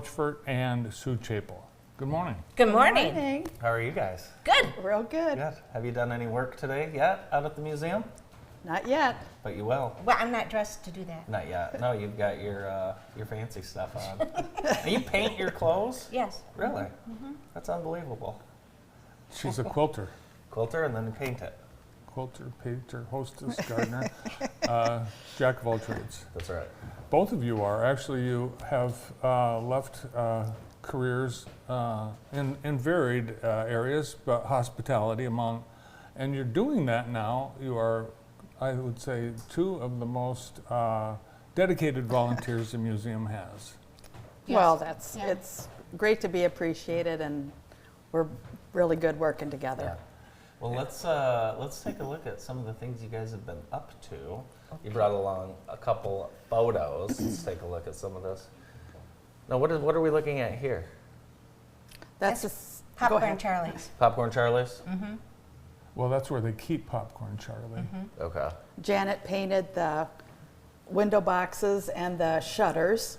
Rochefort and Sue Chapel. Good morning. Good morning. Good morning. How are you guys? Good. Real good. Good. Have you done any work today yet out at the museum? Not yet. But you will. Well, I'm not dressed to do that. Not yet. No, you've got your fancy stuff on. And you paint your clothes? Yes. Really? That's unbelievable. She's a quilter. Quilter and then you paint it. Quilter, painter, hostess, gardener, jack of all trades. That's right. Both of you are. Actually, you have left careers in varied areas, but hospitality among, and you're doing that now. You are, I would say, two of the most dedicated volunteers the museum has. Yes. Well, Yeah. it's great to be appreciated, and we're really good working together. Yeah. Well, let's take a look at some of the things you guys have been up to. You brought along a couple photos. Let's take a look at some of this. Now, what are we looking at here? That's go Popcorn ahead. Charlie's. Popcorn Charlie's? Well, that's where they keep Popcorn Charlie. Okay. Janet painted the window boxes and the shutters.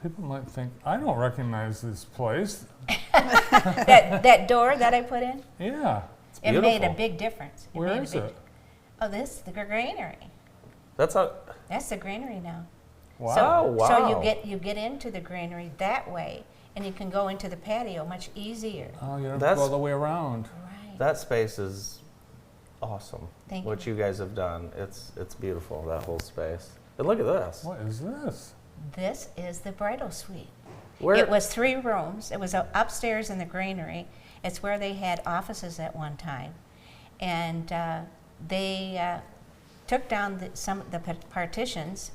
People might think, I don't recognize this place. that door that I put in, Yeah. it made a beautiful. big difference. Where made a is big it? Oh, the granary. That's a That's the granary now. Wow. Oh, wow. So you get into the granary that way, and you can go into the patio much easier. Oh, you don't have to That's- go all the way around. Right. That space is awesome. Thank what you guys have done. It's beautiful, that whole space. And look at this. What is this? This is the bridal suite. Where It was 3 rooms. It was upstairs in the granary. It's where they had offices at one time. And they took down the partitions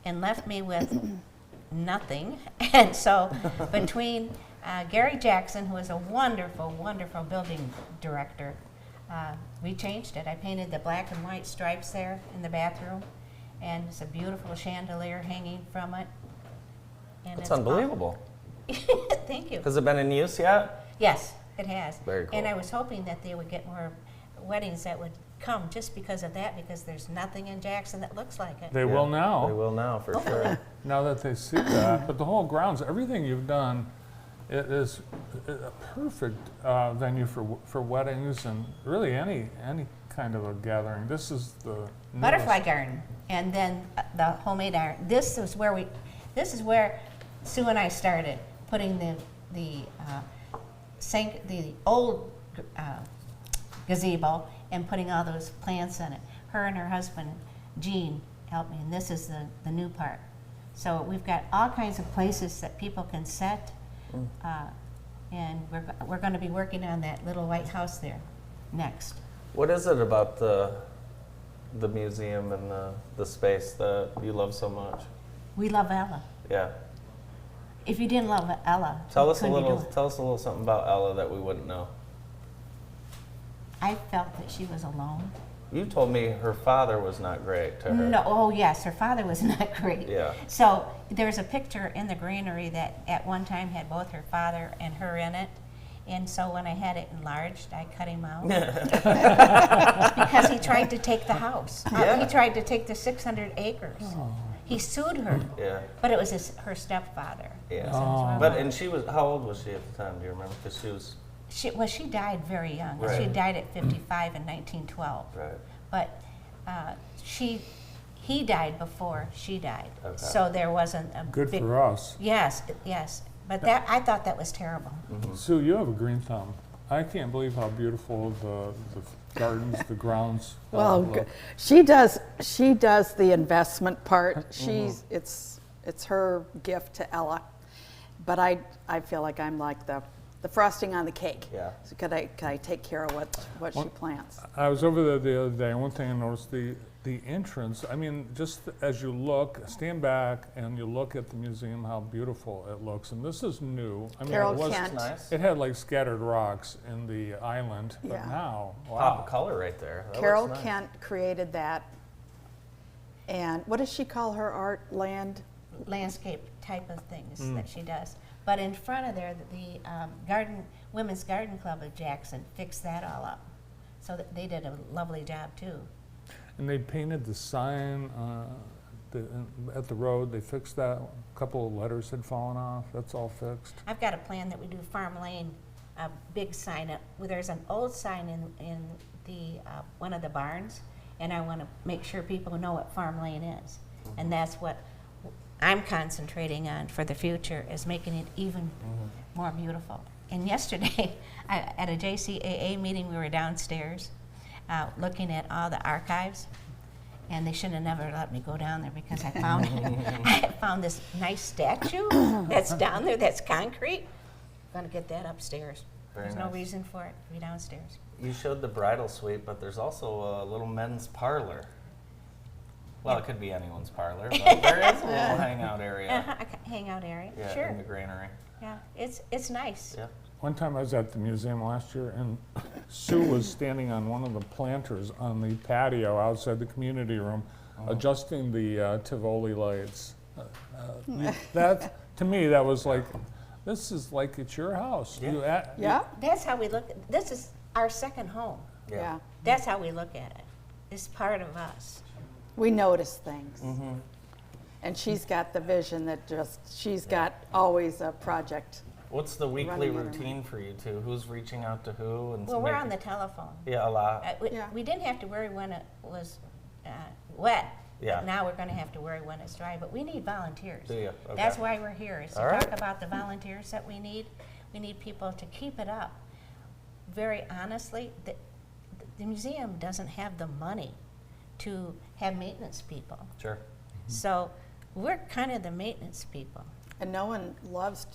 and left me with nothing. And so between Gary Jackson, who is a wonderful, wonderful building director, we changed it. I painted the black and white stripes there in the bathroom. And it's a beautiful chandelier hanging from it. And That's it's unbelievable. Thank you. Has it been in use yet? Yes, it has. Very cool. And I was hoping that they would get more weddings that would come just because of that, because there's nothing in Jackson that looks like it. They will They now, will now, for sure. now that they see that. But the whole grounds, everything you've done, it is a perfect venue for weddings and really any kind of a gathering. This is the Butterfly newest. garden, and then the homemade iron. This is where Sue and I started putting the old gazebo and putting all those plants in it. Her and her husband, Gene, helped me, and this is the new part. So we've got all kinds of places that people can set, and we're going to be working on that little white house there next. What is it about the museum and the space that you love so much? We love Ella. Yeah. If you didn't love Ella, Tell us a couldn't you do little. it? Tell us a little something about Ella that we wouldn't know. I felt that she was alone. You told me her father was not great to her. No, oh yes, her father was not great. Yeah. So there's a picture in the granary that at one time had both her father and her in it. And so when I had it enlarged, I cut him out. Because he tried to take the house. Yeah. He tried to take the 600 acres. He sued her, Yeah. but it was her stepfather. Yeah. Oh. But and she was. How old was she at the time? Do you remember? Because she was. She died very young. She Right. died at 55 in 1912. Right. But he died before she died. Okay. So there wasn't a Good big, for us. Yes, yes. But that I thought that was terrible. Sue, you have a green thumb. I can't believe how beautiful the gardens, the grounds. Well, look. she does the investment part. It's her gift to Ella. But I feel like I'm like the frosting on the cake. Yeah. So could I take care of what she plants? I was over there the other day, and one thing I noticed, the entrance, I mean, just as you look, stand back and you look at the museum, how beautiful it looks. And this is new. I mean, Carol it was Kent. Nice. It had like scattered rocks in the island, but Yeah. now, Pop wow. of color right there. That Carol looks nice. Kent created that. And what does she call her art? Landscape type of things that she does. But in front of there, the Women's Garden Club of Jackson fixed that all up. So that they did a lovely job too. And they painted the sign at the road, they fixed that. A couple of letters had fallen off. That's all fixed. I've got a plan that we do Farm Lane, a big sign up, where there's an old sign in the, one of the barns, and I want to make sure people know what Farm Lane is. And that's what I'm concentrating on for the future, is making it even more beautiful. And yesterday, at a JCAA meeting, we were downstairs looking at all the archives, and they shouldn't have never let me go down there because I found I found this nice statue that's down there that's concrete. I'm gonna get that upstairs. Very There's nice. no reason for it to be downstairs. You showed the bridal suite, but there's also a little men's parlor. Well, it could be anyone's parlor, but there is a little hangout area. A hangout area, Yeah, sure. in the granary. Yeah, it's nice. Yeah. One time I was at the museum last year, and Sue was standing on one of the planters on the patio outside the community room, adjusting the Tivoli lights. That, to me, that was like, this is like it's your house. Yeah. Yeah, That's how we look. This is our second home. yeah. That's how we look at it. It's part of us. We notice things. And she's got the vision that she's got always a project. What's the weekly Running it routine for you two? Who's reaching out to who? And Well, we're making- on the telephone. Yeah, a lot. Yeah. We didn't have to worry when it was wet. Yeah. But now we're going to have to worry when it's dry. But we need volunteers. Do you? Okay. That's why we're here, is to All talk right. about the volunteers that we need. We need people to keep it up. Very honestly, the museum doesn't have the money to have maintenance people. Sure. So we're kind of the maintenance people. And no one loves,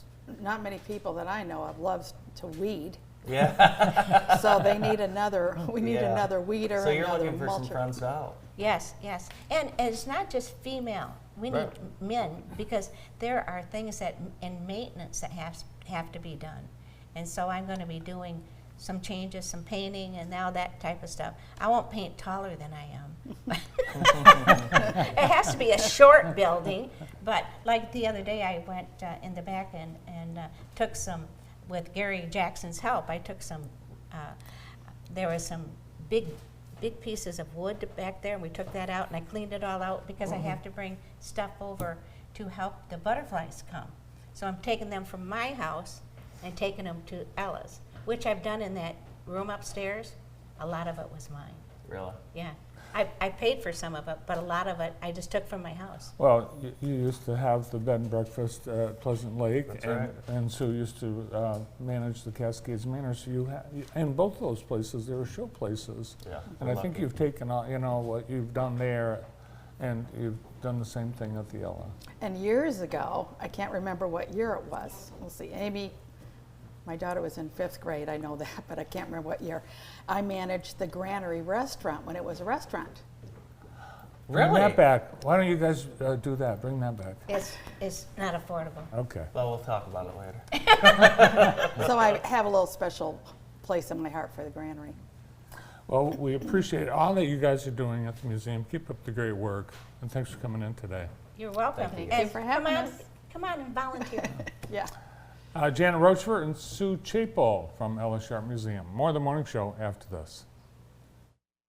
not many people that I know of loves to weed. Yeah. So they need another, we need Yeah. another weeder, So you're another looking for some mulcher. friends to help. Yes, yes. And it's not just female. We need Right. men, because there are things that in maintenance that have to be done. And so I'm going to be doing some changes, some painting, and now that type of stuff. I won't paint taller than I am. It has to be a short building, but like the other day, I went in the back and took some, with Gary Jackson's help, I took some, there was some big pieces of wood back there, and we took that out, and I cleaned it all out because I have to bring stuff over to help the butterflies come. So I'm taking them from my house and taking them to Ella's, which I've done in that room upstairs. A lot of it was mine. Really? Yeah. I paid for some of it, but a lot of it I just took from my house. Well, you used to have the bed and breakfast at Pleasant Lake, That's and, right. and Sue used to manage the Cascades Manor. So in both those places, there were show places. Yeah. And I think you've taken, what you've done there, and you've done the same thing at the Ella. And years ago, I can't remember what year it was. We'll see, Amy, my daughter was in 5th grade, I know that, but I can't remember what year. I managed the Granary restaurant when it was a restaurant. Bring Really? that back. Why don't you guys do that? Bring that back. It's not affordable. Okay. Well, we'll talk about it later. So I have a little special place in my heart for the Granary. Well, we appreciate all that you guys are doing at the museum. Keep up the great work, and thanks for coming in today. You're welcome. Thank you. Thank you for having come on, us. Come on and volunteer. Yeah. Janet Rochefort and Sue Chapel from Ella Sharp Museum. More of the morning show after this.